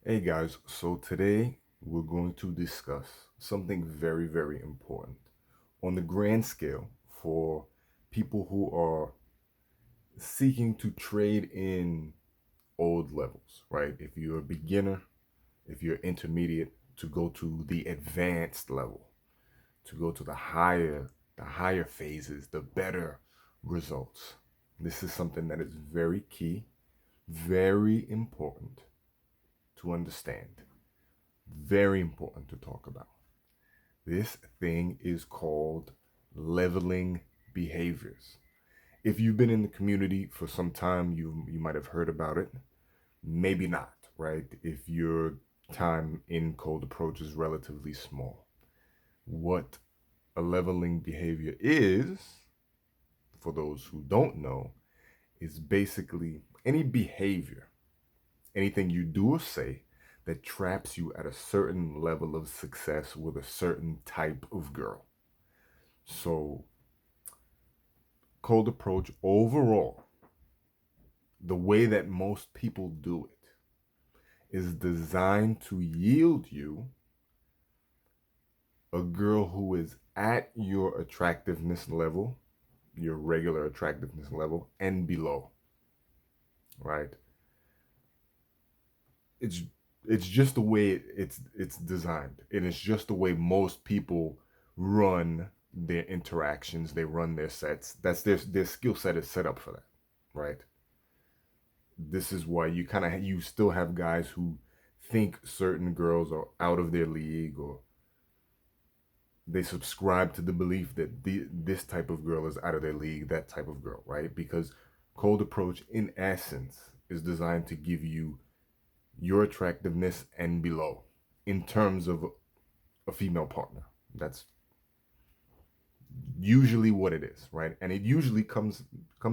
Hey guys, so today we're going to discuss something very, very important on the grand scale for people who are seeking to trade in old levels, right? If you're a beginner, if you're intermediate, to go to the advanced level, to go to the higher phases, the better results. This is something that is very key, very important to understand, very important to talk about. This thing is called leveling behaviors. If you've been in the community for some time, you might have heard about it. Maybe not, right? If your time in cold approach is relatively small. What a leveling behavior is, for those who don't know, is basically any behavior, anything you do or say that traps you at a certain level of success with a certain type of girl. So, cold approach overall, the way that most people do it, is designed to yield you a girl who is at your attractiveness level, your regular attractiveness level, and below, right? It's it's just the way it's designed, and it's just the way most people run their interactions. They run their sets. That's their skill set is set up for that, right? This is why you still have guys who think certain girls are out of their league, or they subscribe to the belief that this type of girl is out of their league, that type of girl, right? Because cold approach in essence is designed to give you your attractiveness and below in terms of a female partner. That's usually what it is, right? And it usually comes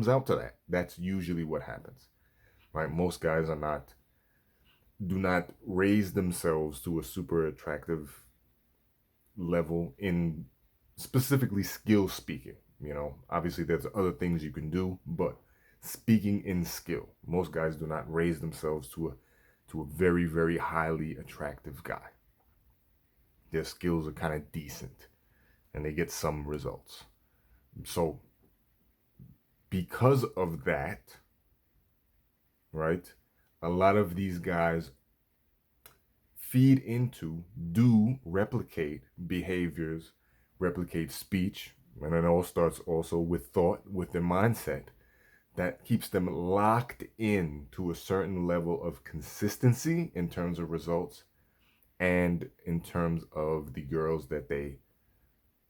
out to that. That's usually what happens, right? Most guys are not do not raise themselves to a super attractive level in specifically skill speaking. Obviously there's other things you can do, but speaking in skill, most guys do not raise themselves to a very, very highly attractive guy. Their skills are kind of decent and they get some results. So because of that, right, a lot of these guys feed into, do replicate behaviors, replicate speech, and it all starts also with thought, with their mindset that keeps them locked in to a certain level of consistency in terms of results and in terms of the girls that they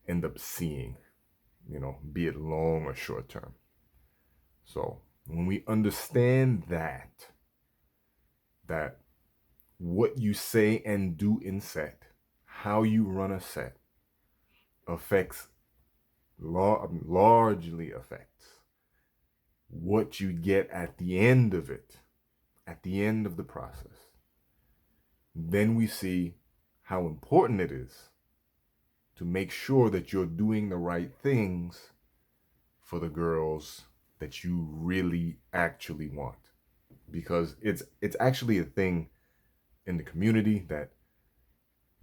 end up seeing, be it long or short term. So when we understand that what you say and do in set, how you run a set, affects largely affects what you get at the end of it, at the end of the process. Then we see how important it is to make sure that you're doing the right things for the girls that you really actually want, because it's actually a thing in the community that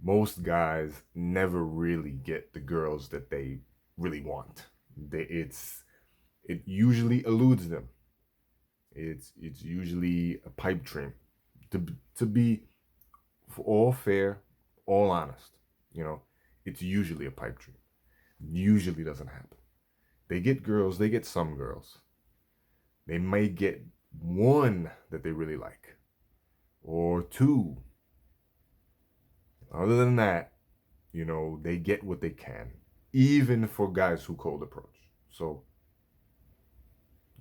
most guys never really get the girls that they really want. It usually eludes them. It's usually a pipe dream. To be for all fair, all honest, you know, it's usually a pipe dream. Usually doesn't happen. They get girls, they get some girls. They may get one that they really like, or two. Other than that, they get what they can, even for guys who cold approach. So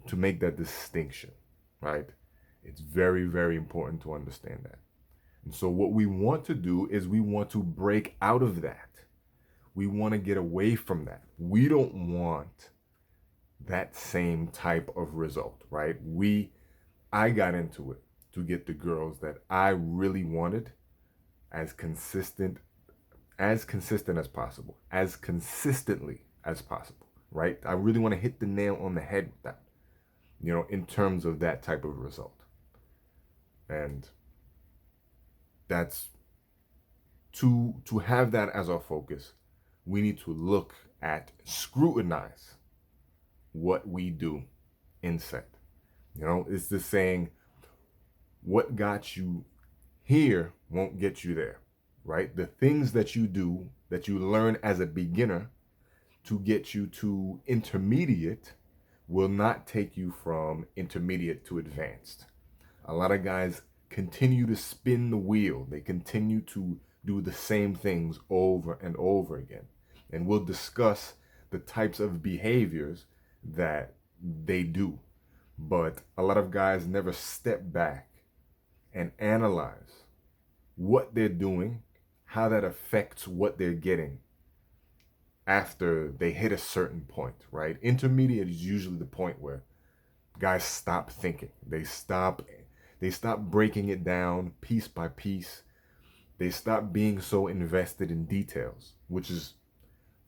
to make that distinction, right? It's very, very important to understand that. And so what we want to do is we want to break out of that. We want to get away from that. We don't want that same type of result, right? I got into it to get the girls that I really wanted as consistent as possible, as consistently as possible, right? I really want to hit the nail on the head with that, in terms of that type of result. And That's to have that as our focus. We need to look at, scrutinize what we do in set. It's the saying, what got you here won't get you there, right? The things that you do, that you learn as a beginner to get you to intermediate, will not take you from intermediate to advanced. A lot of guys continue to spin the wheel. They continue to do the same things over and over again. And we'll discuss the types of behaviors that they do. But a lot of guys never step back and analyze what they're doing, how that affects what they're getting after they hit a certain point, right? Intermediate is usually the point where guys stop thinking. They stop breaking it down piece by piece. They stop being so invested in details, which is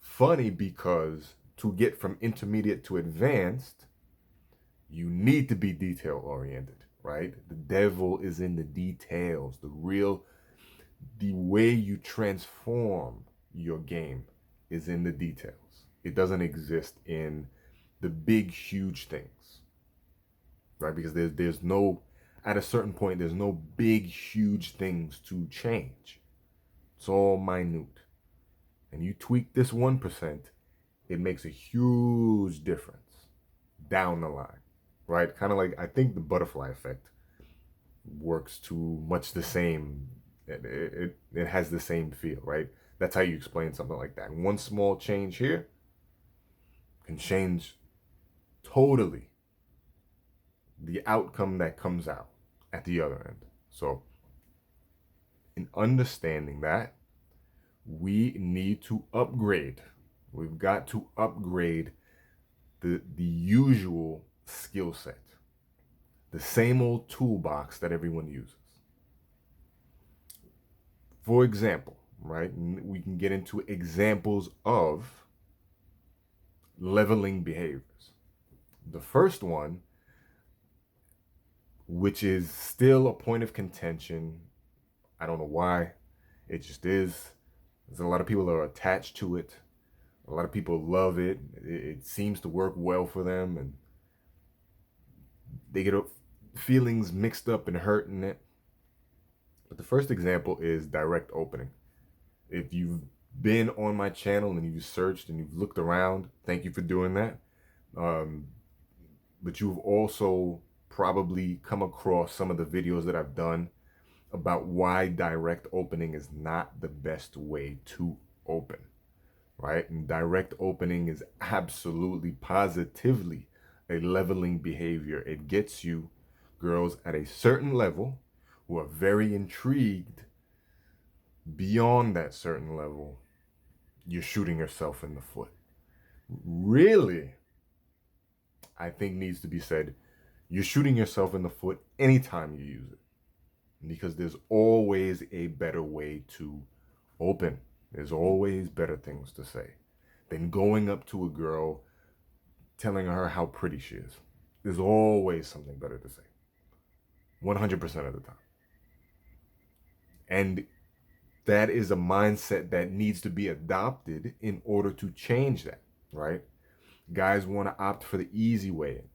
funny because to get from intermediate to advanced, you need to be detail oriented, right? The devil is in the details. The way you transform your game is in the details. It doesn't exist in the big, huge things, right? Because there's no, at a certain point, there's no big, huge things to change. It's all minute. And you tweak this 1%, it makes a huge difference down the line, right? Kind of like, I think the butterfly effect works to much the same. It has the same feel, right? That's how you explain something like that. One small change here can change totally the outcome that comes out at the other end. So in understanding that, we need to upgrade. We've got to upgrade the usual skill set, the same old toolbox that everyone uses. For example, right, we can get into examples of leveling behaviors. The first one, which is still a point of contention, I don't know why, it just is. There's a lot of people that are attached to it. A lot of people love it. It seems to work well for them, and they get feelings mixed up and hurt in it. But the first example is direct opening. If you've been on my channel and you've searched and you've looked around, thank you for doing that. But you've also probably come across some of the videos that I've done about why direct opening is not the best way to open, right? And direct opening is absolutely, positively a leveling behavior. It gets you girls at a certain level who are very intrigued. Beyond that certain level, you're shooting yourself in the foot. Really, I think needs to be said, you're shooting yourself in the foot anytime you use it, because there's always a better way to open. There's always better things to say than going up to a girl telling her how pretty she is. There's always something better to say, 100% of the time. And that is a mindset that needs to be adopted in order to change that, right? Guys want to opt for the easy way in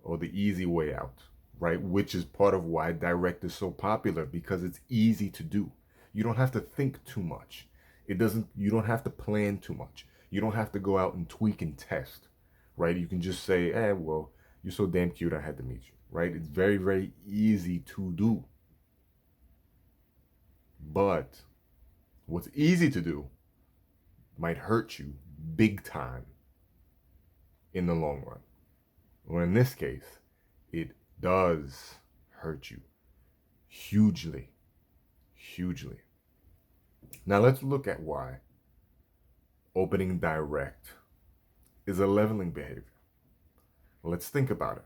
or the easy way out, right? Which is part of why direct is so popular, because it's easy to do. You don't have to think too much. You don't have to plan too much. You don't have to go out and tweak and test, right? You can just say, well, you're so damn cute, I had to meet you, right? It's very, very easy to do. But what's easy to do might hurt you big time in the long run. Or in this case, it does hurt you hugely, hugely. Now let's look at why opening direct is a leveling behavior. Let's think about it.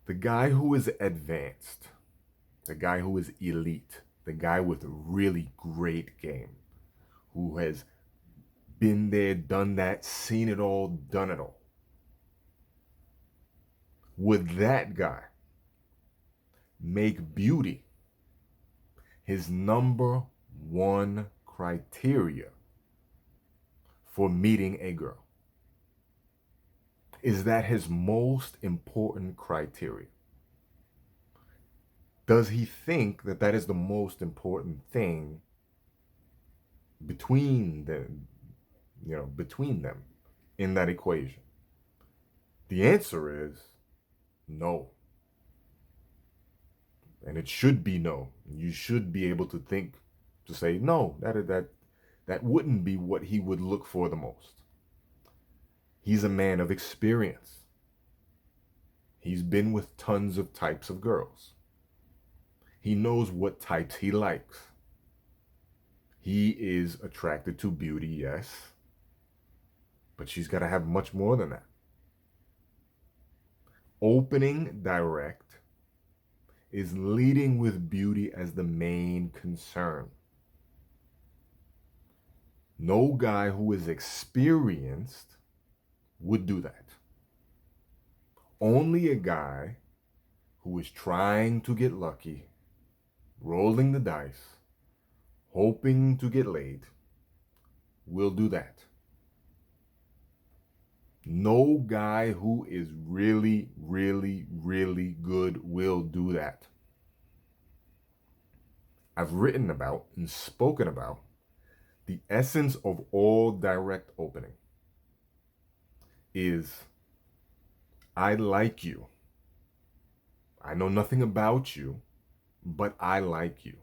The guy who is advanced, the guy who is elite, the guy with a really great game, who has been there, done that, seen it all, done it all. Would that guy make beauty his number one criteria for meeting a girl? Is that his most important criteria? Does he think that that is the most important thing between them in that equation? The answer is no. And it should be no. You should be able to think to say no, that wouldn't be what he would look for the most. He's a man of experience. He's been with tons of types of girls. He knows what types he likes. He is attracted to beauty, yes, but she's got to have much more than that. Opening direct is leading with beauty as the main concern. No guy who is experienced would do that. Only a guy who is trying to get lucky, rolling the dice, hoping to get laid, will do that. No guy who is really, really, really good will do that. I've written about and spoken about the essence of all direct opening is I like you. I know nothing about you, but I like you.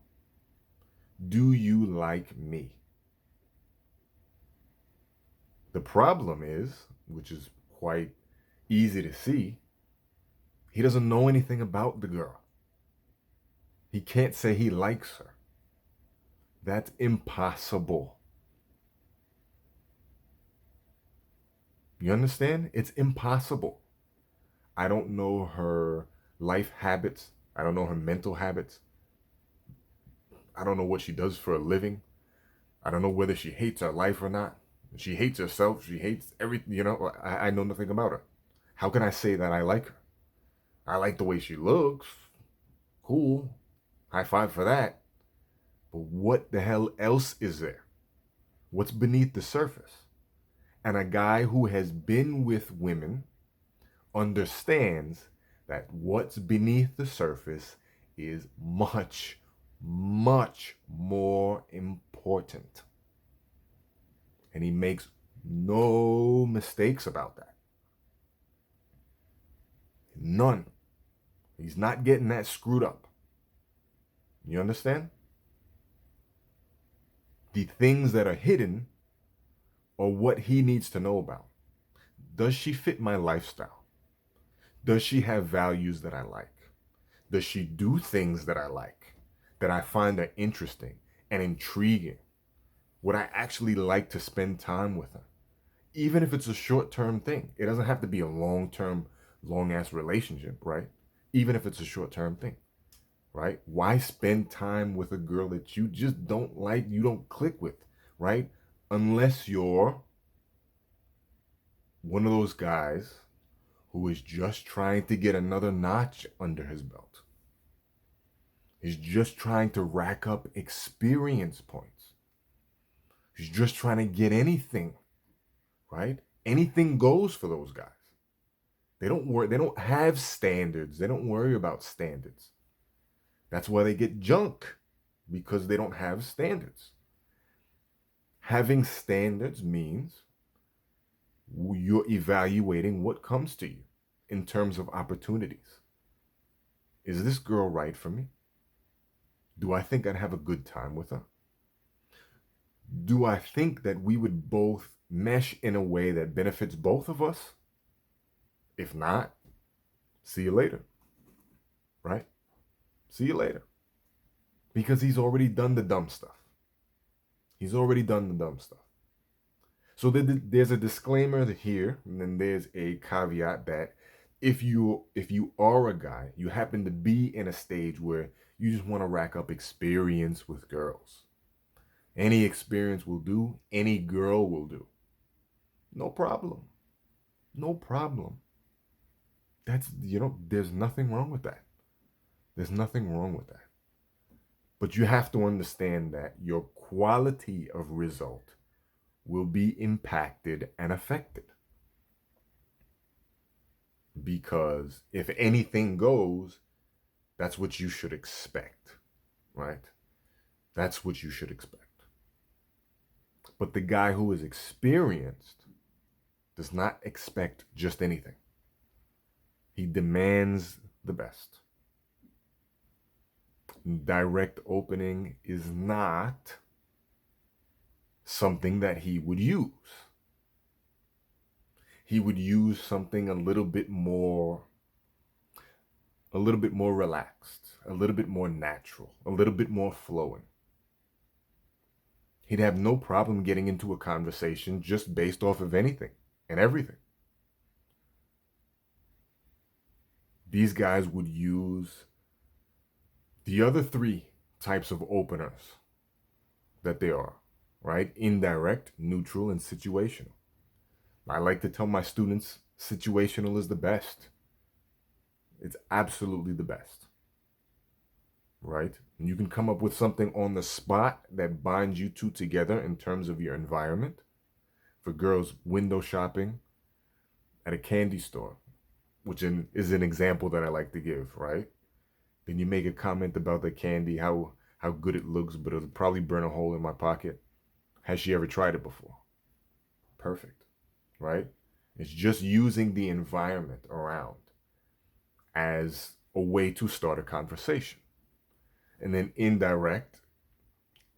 Do you like me? The problem is, which is quite easy to see, he doesn't know anything about the girl. He can't say he likes her. That's impossible. You understand? It's impossible. I don't know her life habits. I don't know her mental habits. I don't know what she does for a living. I don't know whether she hates her life or not. She hates herself. She hates everything. I know nothing about her. How can I say that I like her? I like the way she looks. Cool. High five for that. But what the hell else is there? What's beneath the surface? And a guy who has been with women understands that what's beneath the surface is much, much more important. And he makes no mistakes about that. None. He's not getting that screwed up. You understand? The things that are hidden are what he needs to know about. Does she fit my lifestyle? Does she have values that I like? Does she do things that I like, that I find are interesting and intriguing? Would I actually like to spend time with her? Even if it's a short-term thing. It doesn't have to be a long-term, long-ass relationship, right? Even if it's a short-term thing, right? Why spend time with a girl that you just don't like, you don't click with, right? Unless you're one of those guys who is just trying to get another notch under his belt. He's just trying to rack up experience points. He's just trying to get anything, right? Anything goes for those guys. They don't have standards. They don't worry about standards. That's why they get junk, because they don't have standards. Having standards means you're evaluating what comes to you in terms of opportunities. Is this girl right for me? Do I think I'd have a good time with her? Do I think that we would both mesh in a way that benefits both of us? If not, see you later, right? See you later. Because he's already done the dumb stuff. He's already done the dumb stuff. So there's a disclaimer here, and then there's a caveat that if you are a guy, you happen to be in a stage where you just want to rack up experience with girls. Any experience will do. Any girl will do. No problem. No problem. There's nothing wrong with that. There's nothing wrong with that. But you have to understand that your quality of result will be impacted and affected. Because if anything goes, that's what you should expect, right? That's what you should expect. But the guy who is experienced does not expect just anything. He demands the best. Direct opening is not something that he would use. He would use something a little bit more relaxed, a little bit more natural, a little bit more flowing. He'd have no problem getting into a conversation just based off of anything and everything. These guys would use the other three types of openers that they are, right? Indirect, neutral, and situational. I like to tell my students situational is the best. It's absolutely the best, right? And you can come up with something on the spot that binds you two together in terms of your environment. For girls, window shopping at a candy store, which is an example that I like to give, right? Then you make a comment about the candy, how good it looks, but it'll probably burn a hole in my pocket. Has she ever tried it before? Perfect, right? It's just using the environment around as a way to start a conversation. And then indirect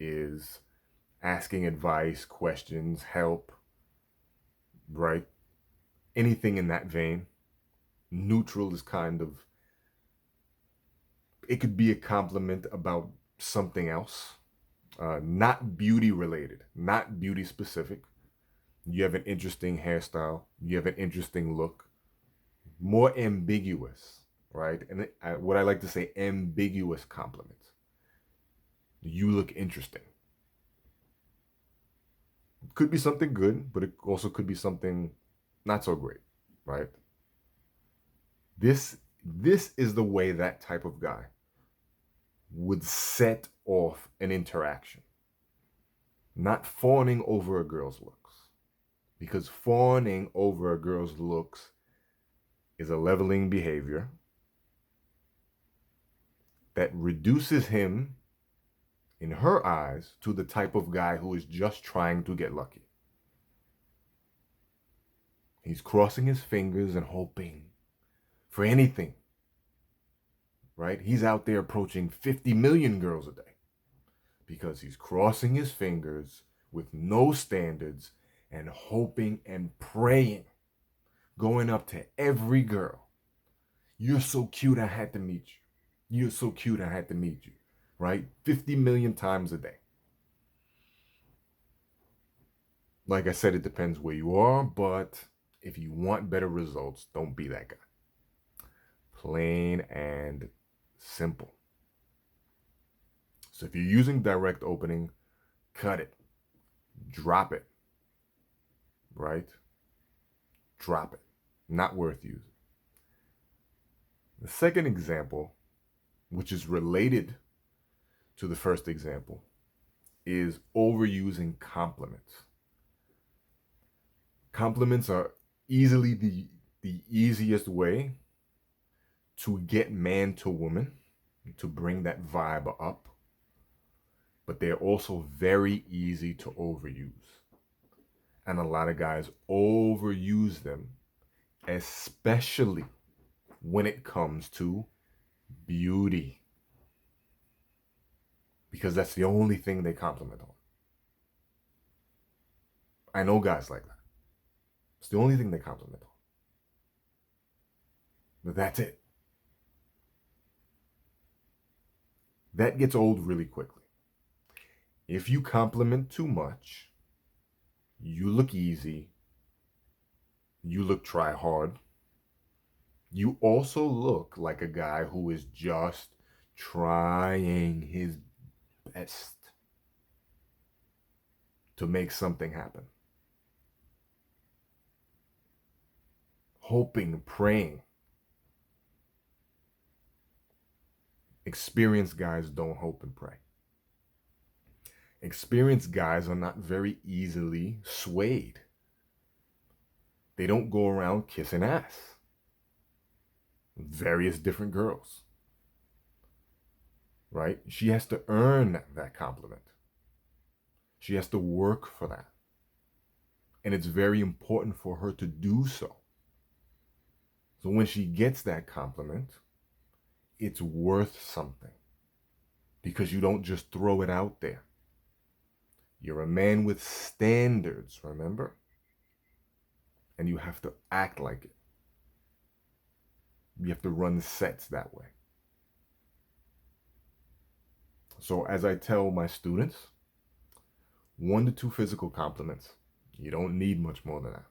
is asking advice, questions, help, right? Anything in that vein. Neutral is kind of, it could be a compliment about something else, not beauty related, not beauty specific. You have an interesting hairstyle, you have an interesting look, more ambiguous, right? And what I like to say, ambiguous compliments. You look interesting. Could be something good, but it also could be something not so great, right? This is the way that type of guy would set off an interaction. Not fawning over a girl's looks. Because fawning over a girl's looks is a leveling behavior that reduces him, in her eyes, to the type of guy who is just trying to get lucky. He's crossing his fingers and hoping for anything, right? He's out there approaching 50 million girls a day because he's crossing his fingers with no standards and hoping and praying, going up to every girl. You're so cute, I had to meet you. You're so cute, I had to meet you, right? 50 million times a day. Like I said, it depends where you are, but if you want better results, don't be that guy. Plain and simple. So if you're using direct opening, cut it. Drop it. Right? Drop it. Not worth using. The second example, which is related to the first example, is overusing compliments. Compliments are easily the easiest way to get man to woman, to bring that vibe up, but they're also very easy to overuse. And a lot of guys overuse them, especially when it comes to beauty, because that's the only thing they compliment on. I know guys like that. It's the only thing they compliment on. But that's it. That gets old really quickly. If you compliment too much, you look easy, you look try hard, you also look like a guy who is just trying his best to make something happen. Hoping, praying. Experienced guys don't hope and pray. Experienced guys are not very easily swayed. They don't go around kissing ass. Various different girls, right? She has to earn that compliment. She has to work for that. And it's very important for her to do so. So when she gets that compliment, it's worth something because you don't just throw it out there. You're a man with standards, remember? And you have to act like it. You have to run sets that way. So as I tell my students, 1 to 2 physical compliments. You don't need much more than that.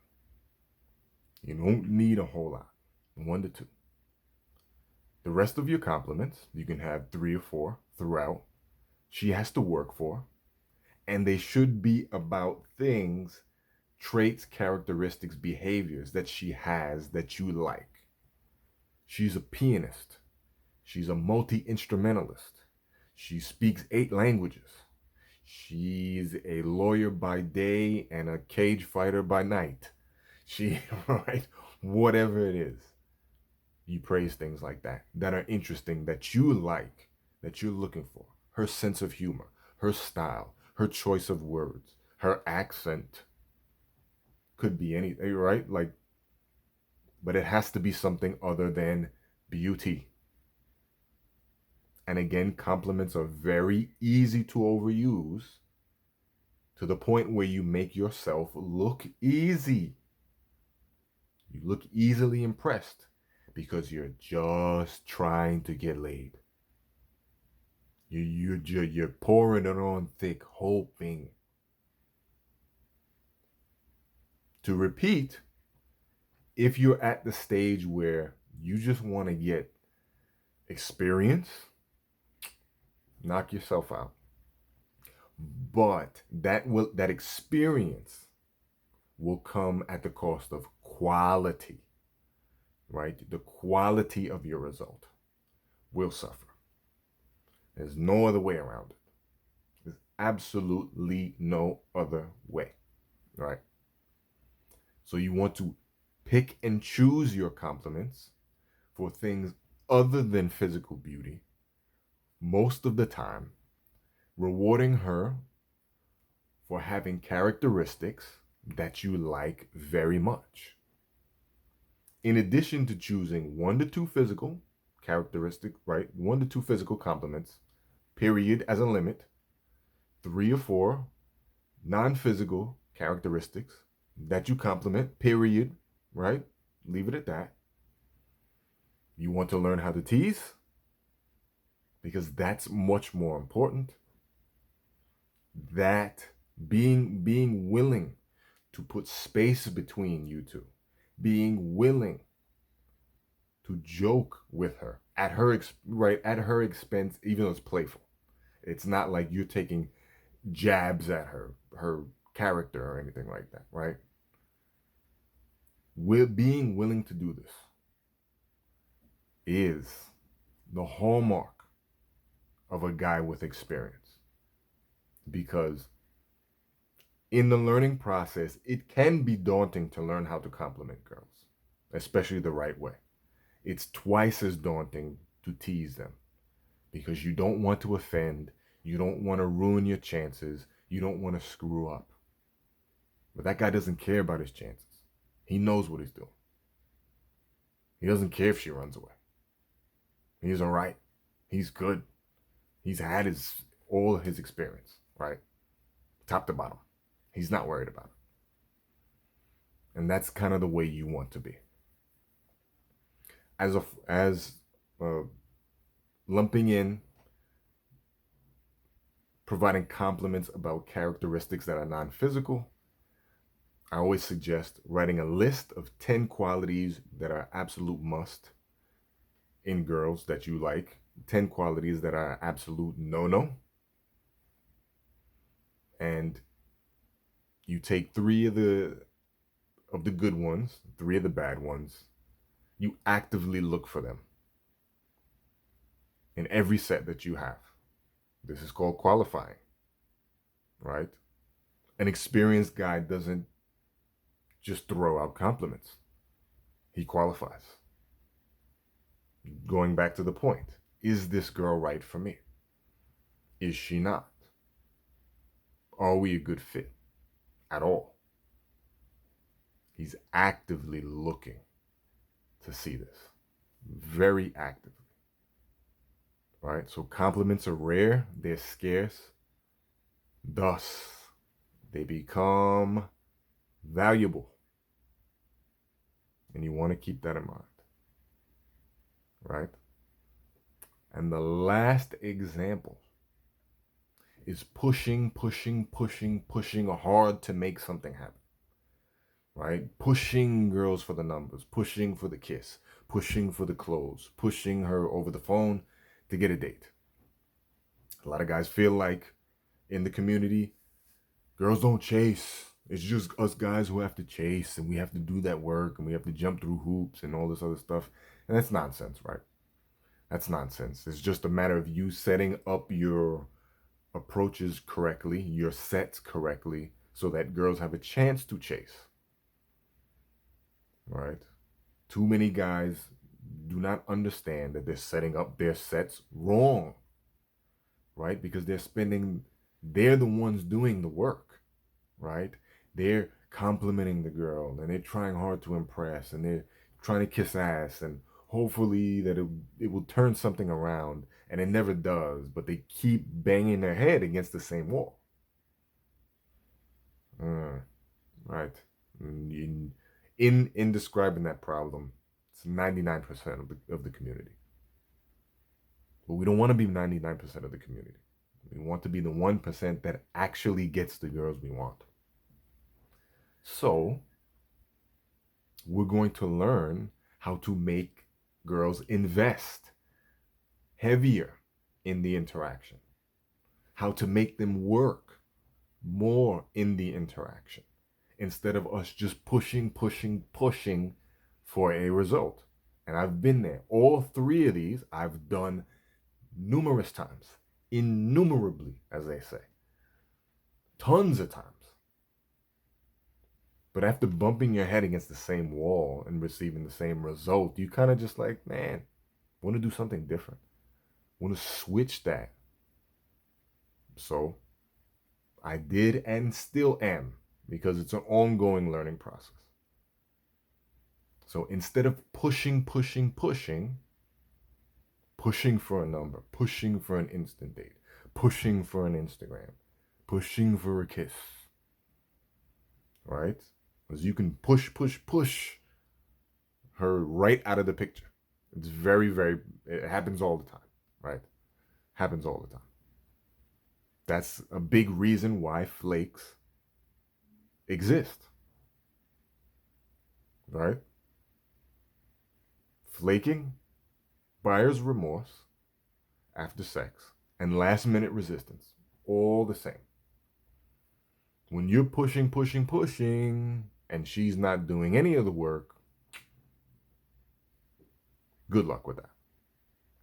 You don't need a whole lot. 1 to 2. The rest of your compliments, you can have 3 or 4 throughout. She has to work for, and they should be about things, traits, characteristics, behaviors that she has that you like. She's a pianist. She's a multi-instrumentalist. She speaks 8 languages. She's a lawyer by day and a cage fighter by night. She, right? Whatever it is. You praise things like that are interesting, that you like, that you're looking for. Her sense of humor, her style, her choice of words, her accent. Could be anything, right? Like, but it has to be something other than beauty. And again, compliments are very easy to overuse to the point where you make yourself look easy. You look easily impressed because you're just trying to get laid. You're pouring it on thick, hoping. To repeat, if you're at the stage where you just want to get experience, knock yourself out. But that experience will come at the cost of quality, right? The quality of your result will suffer. There's no other way around it. There's absolutely no other way, right? So you want to pick and choose your compliments for things other than physical beauty, most of the time, rewarding her for having characteristics that you like very much. In addition to choosing 1 to 2 physical characteristic, right? 1 to 2 physical compliments, period, as a limit, 3 or 4 non-physical characteristics that you compliment, period, right? Leave it at that. You want to learn how to tease? Because that's much more important. That being willing to put space between you two, being willing to joke with her at her right at her expense, even though it's playful. It's not like you're taking jabs at her character or anything like that, right? We're being willing to do this is the hallmark of a guy with experience, because in the learning process, it can be daunting to learn how to compliment girls, especially the right way. It's twice as daunting to tease them because you don't want to offend, you don't want to ruin your chances, you don't want to screw up. But that guy doesn't care about his chances. He knows what he's doing. He doesn't care if she runs away. He's all right. He's good. He's had all of his experience, right? Top to bottom. He's not worried about it. And that's kind of the way you want to be. As lumping in, providing compliments about characteristics that are non-physical, I always suggest writing a list of 10 qualities that are absolute must in girls that you like, 10 qualities that are absolute no-no, and you take 3 of the good ones, 3 of the bad ones. You actively look for them in every set that you have. This is called qualifying. right? An experienced guy doesn't just throw out compliments. He qualifies. Going back to the point, is this girl right for me? Is she not? Are we a good fit at all? He's actively looking to see this. Very actively. Right? So compliments are rare, they're scarce. Thus, they become valuable. And you want to keep that in mind. Right? And the last example is pushing hard to make something happen. Right? Pushing girls for the numbers, pushing for the kiss, pushing for the clothes, pushing her over the phone to get a date. A lot of guys feel like in the community, girls don't chase. It's just us guys who have to chase and we have to do that work and we have to jump through hoops and all this other stuff. And that's nonsense, right? That's nonsense. It's just a matter of you setting up your approaches correctly, your sets correctly, so that girls have a chance to chase. Right? Too many guys do not understand that they're setting up their sets wrong. Right? Because they're the ones doing the work. Right? They're complimenting the girl and they're trying hard to impress and they're trying to kiss ass and hopefully that it will turn something around, and it never does, but they keep banging their head against the same wall. Right. In describing that problem, it's 99% of the community. But we don't want to be 99% of the community. We want to be the 1% that actually gets the girls we want. So, we're going to learn how to make girls invest heavier in the interaction, how to make them work more in the interaction instead of us just pushing for a result. And I've been there. All three of these I've done numerous times, innumerably, as they say, tons of times. But after bumping your head against the same wall and receiving the same result, you kind of just like, man, want to do something different. Want to switch that. So I did and still am, because it's an ongoing learning process. So instead of pushing for a number, pushing for an instant date, pushing for an Instagram, pushing for a kiss, right? Because you can push her right out of the picture. It's it happens all the time, right? Happens all the time. That's a big reason why flakes exist, right? Flaking, buyer's remorse after sex, and last minute resistance, all the same. When you're pushing, and she's not doing any of the work, good luck with that,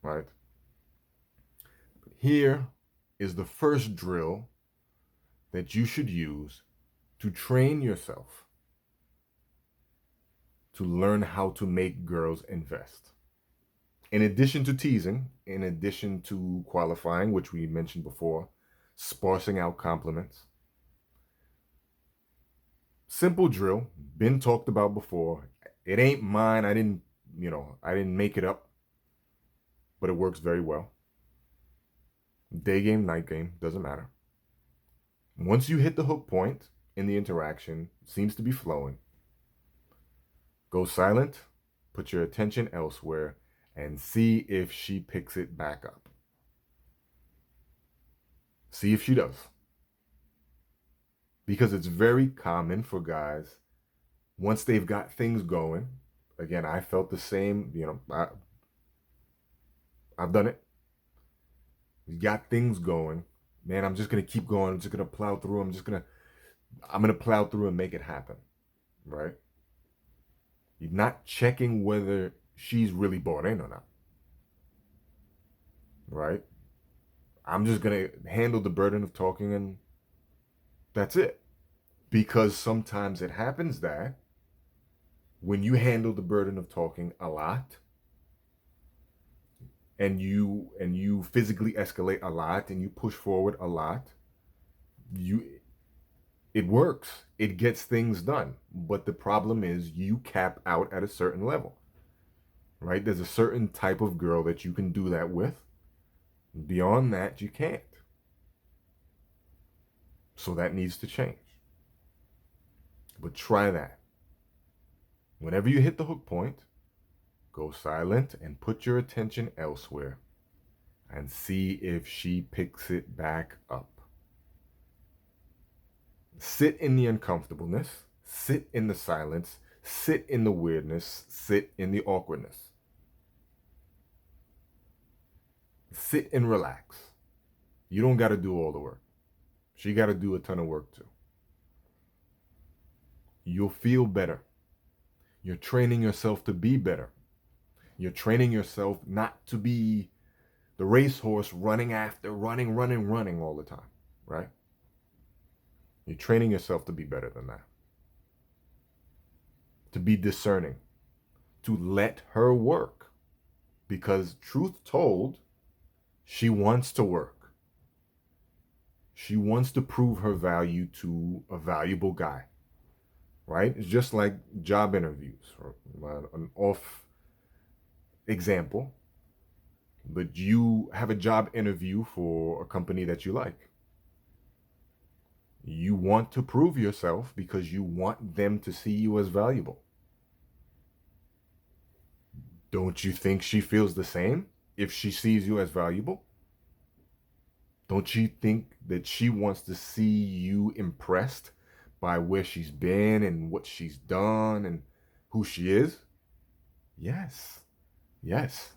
right? Here is the first drill that you should use to train yourself to learn how to make girls invest. In addition to teasing, in addition to qualifying, which we mentioned before, sparsing out compliments. Simple drill, been talked about before. It ain't mine. I didn't make it up, but it works very well. Day game, night game, doesn't matter. Once you hit the hook point in the interaction, seems to be flowing, go silent, put your attention elsewhere, and see if she picks it back up. See if she does. Because it's very common for guys, once they've got things going, again, I felt the same, I've done it. You got things going, man, I'm just going to keep going. I'm just going to plow through. I'm going to plow through and make it happen, right? You're not checking whether she's really bought in or not, right? I'm just going to handle the burden of talking and That's it. Because sometimes it happens that when you handle the burden of talking a lot, and you physically escalate a lot, and you push forward a lot, you it works. It gets things done. But the problem is you cap out at a certain level, right? There's a certain type of girl that you can do that with. Beyond that, you can't. So that needs to change. But try that. Whenever you hit the hook point, go silent and put your attention elsewhere and see if she picks it back up. Sit in the uncomfortableness, sit in the silence, sit in the weirdness, sit in the awkwardness. Sit and relax. You don't got to do all the work. She got to do a ton of work too. You'll feel better. You're training yourself to be better. You're training yourself not to be the racehorse running running all the time, right? You're training yourself to be better than that. To be discerning. To let her work. Because truth told, she wants to work. She wants to prove her value to a valuable guy, right? It's just like job interviews, or an off example, but you have a job interview for a company that you like. You want to prove yourself because you want them to see you as valuable. Don't you think she feels the same if she sees you as valuable? Don't you think that she wants to see you impressed by where she's been and what she's done and who she is? Yes. Yes.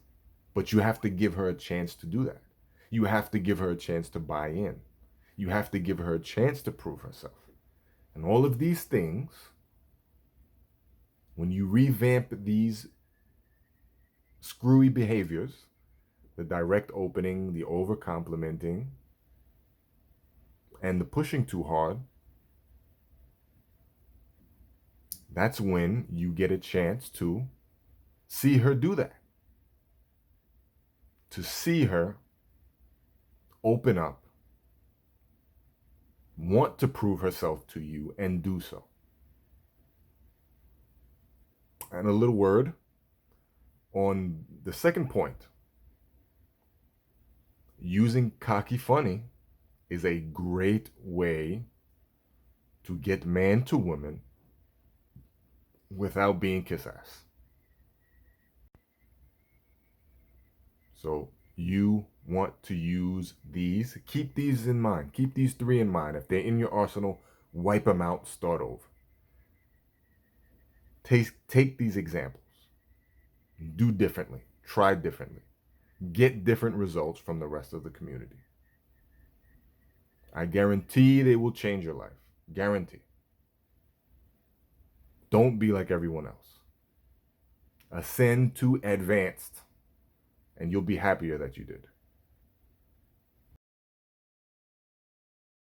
But you have to give her a chance to do that. You have to give her a chance to buy in. You have to give her a chance to prove herself. And all of these things, when you revamp these screwy behaviors, the direct opening, the over complimenting, and the pushing too hard, that's when you get a chance to see her do that. To see her open up, want to prove herself to you, and do so. And a little word on the second point. Using cocky funny is a great way to get man to woman without being kiss ass. So you want to use these. Keep these in mind. Keep these three in mind. If they're in your arsenal, wipe them out, start over. Take these examples. Do differently. Try differently. Get different results from the rest of the community. I guarantee they will change your life. Guarantee. Don't be like everyone else. Ascend to advanced, and you'll be happier that you did.